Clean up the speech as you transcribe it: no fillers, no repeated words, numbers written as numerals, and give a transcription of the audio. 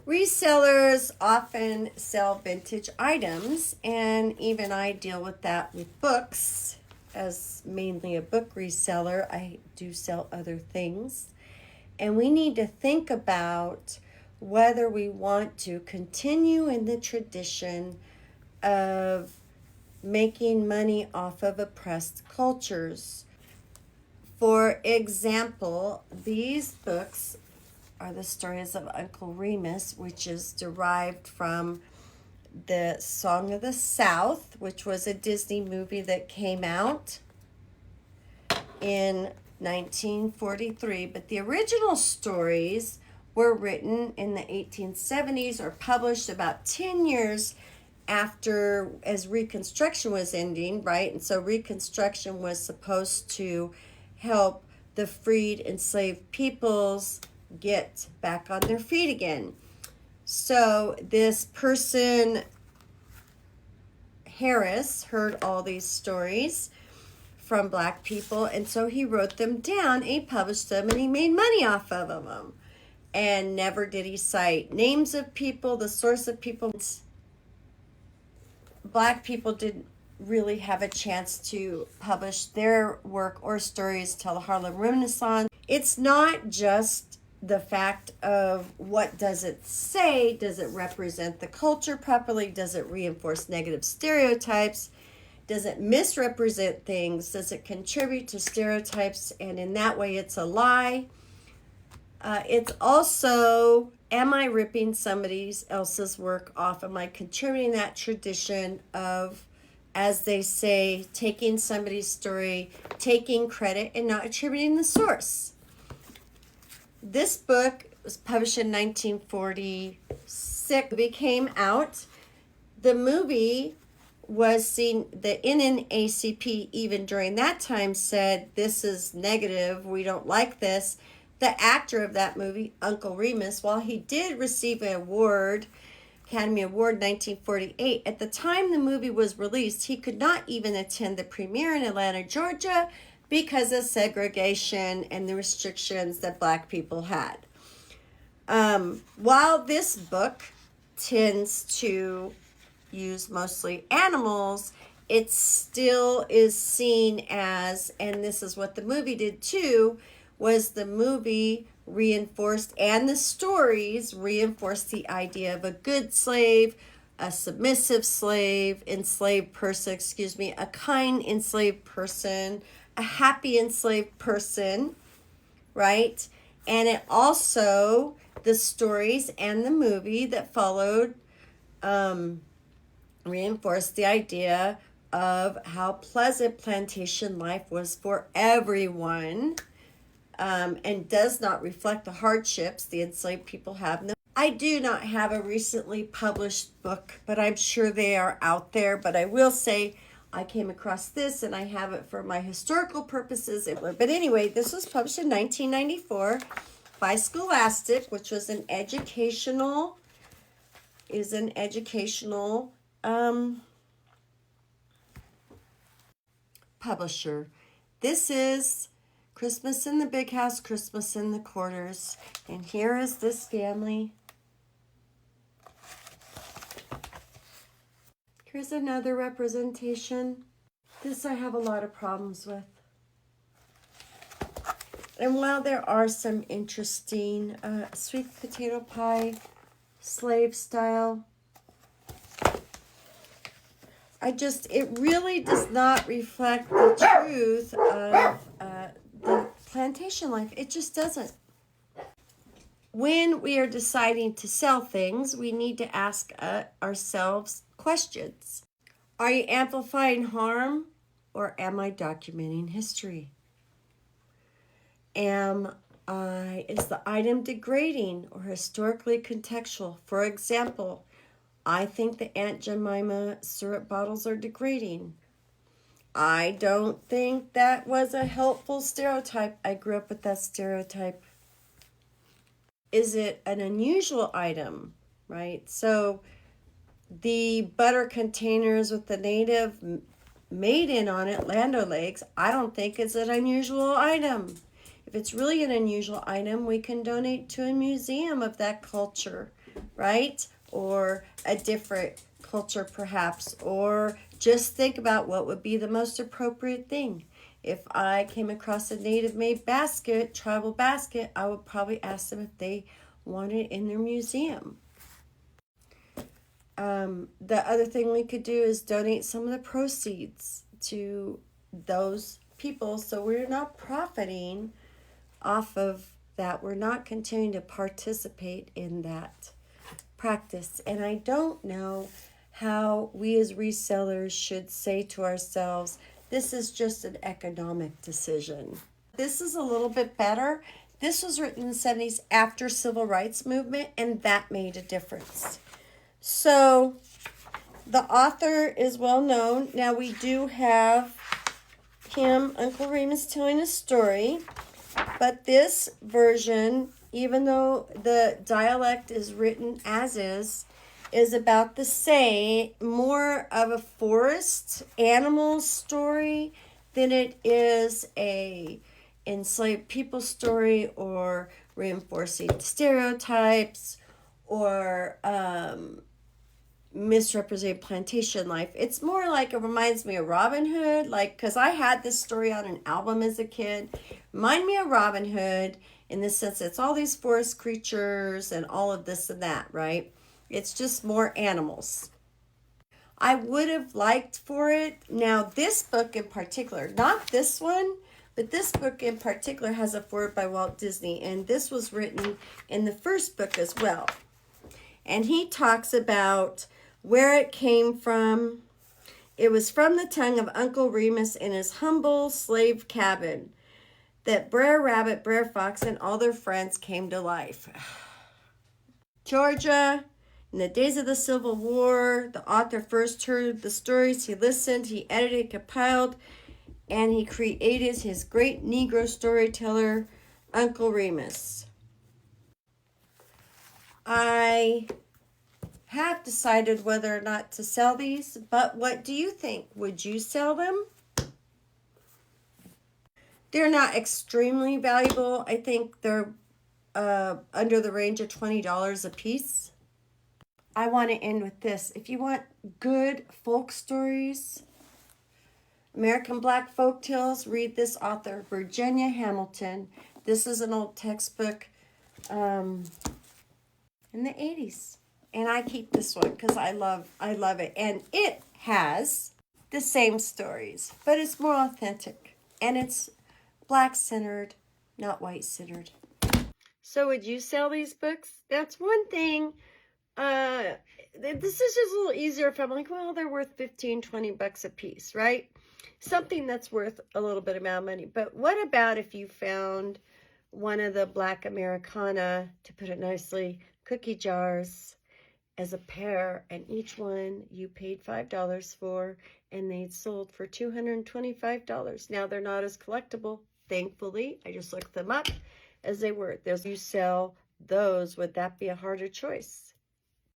Resellers often sell vintage items, and even I deal with that with books. As mainly a book reseller, I do sell other things. And we need to think about whether we want to continue in the tradition of making money off of oppressed cultures. For example, these books are the stories of Uncle Remus, which is derived from the Song of the South, which was a Disney movie that came out in 1943. But the original stories were written in the 1870s or published about 10 years after, as Reconstruction was ending, right? And so Reconstruction was supposed to help the freed enslaved peoples get back on their feet again. So this person, Harris, heard all these stories from black people, and so he wrote them down, and he published them, and he made money off of them. And never did he cite names of people, the source of people. Black people didn't really have a chance to publish their work or stories till the Harlem Renaissance. It's not just the fact of what does it say, does it represent the culture properly, does it reinforce negative stereotypes, does it misrepresent things, does it contribute to stereotypes, and in that way it's a lie. It's also, am I ripping somebody else's work off? Am I contributing that tradition of, as they say, taking somebody's story, taking credit, and not attributing the source? This book was published in 1946. It came out. The movie was seen, the NAACP even during that time said, this is negative, we don't like this. The actor of that movie, Uncle Remus, while he did receive an award, Academy Award 1948, at the time the movie was released, he could not even attend the premiere in Atlanta, Georgia, because of segregation and the restrictions that black people had. While this book tends to use mostly animals, it still is seen as, and this is what the movie did too, was the movie reinforced, and the stories reinforced the idea of a good slave, a submissive slave, enslaved person, a kind enslaved person, a happy enslaved person, right? And it also, the stories and the movie that followed reinforced the idea of how pleasant plantation life was for everyone, and does not reflect the hardships the enslaved people have. I do not have a recently published book, but I'm sure they are out there. But I will say I came across this, and I have it for my historical purposes. But anyway, this was published in 1994 by Scholastic, which was an educational publisher. This is Christmas in the Big House, Christmas in the Quarters. And here is this family. Here's another representation. This I have a lot of problems with. And while there are some interesting sweet potato pie, slave style, it really does not reflect the truth of the plantation life. It just doesn't. When we are deciding to sell things, we need to ask ourselves questions. Are you amplifying harm, or am I documenting history? Is the item degrading or historically contextual? For example, I think the Aunt Jemima syrup bottles are degrading. I don't think that was a helpful stereotype. I grew up with that stereotype. Is it an unusual item, right? So the butter containers with the native made in on it, Land O'Lakes, I don't think it's an unusual item. If it's really an unusual item, we can donate to a museum of that culture, right? Or a different culture perhaps, or just think about what would be the most appropriate thing. If I came across a native made basket, tribal basket, I would probably ask them if they want it in their museum. The other thing we could do is donate some of the proceeds to those people, so we're not profiting off of that. We're not continuing to participate in that practice. And I don't know how we as resellers should say to ourselves, this is just an economic decision. This is a little bit better. This was written in the 70s after civil rights movement, and that made a difference. So the author is well known. Now we do have him, Uncle Remus, telling a story, but this version, even though the dialect is written as is about the same, more of a forest animal story than it is a enslaved people story or reinforcing stereotypes or misrepresenting plantation life. It's more like, it reminds me of Robin Hood, like, because I had this story on an album as a kid. Remind me of Robin Hood in the sense that it's all these forest creatures and all of this and that, right? It's just more animals. I would have liked for it. Now, this book in particular, not this one, but this book in particular has a foreword by Walt Disney, and this was written in the first book as well. And he talks about where it came from. It was from the tongue of Uncle Remus in his humble slave cabin that Brer Rabbit, Brer Fox, and all their friends came to life. Georgia, in the days of the Civil War, the author first heard the stories. He listened, he edited, compiled, and he created his great Negro storyteller, Uncle Remus. I have decided whether or not to sell these, but what do you think? Would you sell them? They're not extremely valuable. I think they're under the range of $20 a piece. I want to end with this. If you want good folk stories, American Black folktales, read this author, Virginia Hamilton. This is an old textbook in the 80s. And I keep this one because I love it. And it has the same stories, but it's more authentic. And it's Black-centered, not white-centered. So would you sell these books? That's one thing. This is just a little easier if I'm like, well, they're worth 15, 20 bucks a piece, right? Something that's worth a little bit amount of money. But what about if you found one of the Black Americana, to put it nicely, cookie jars as a pair, and each one you paid $5 for, and they'd sold for $225. Now they're not as collectible, thankfully. I just looked them up as they were. There's, you sell those, would that be a harder choice?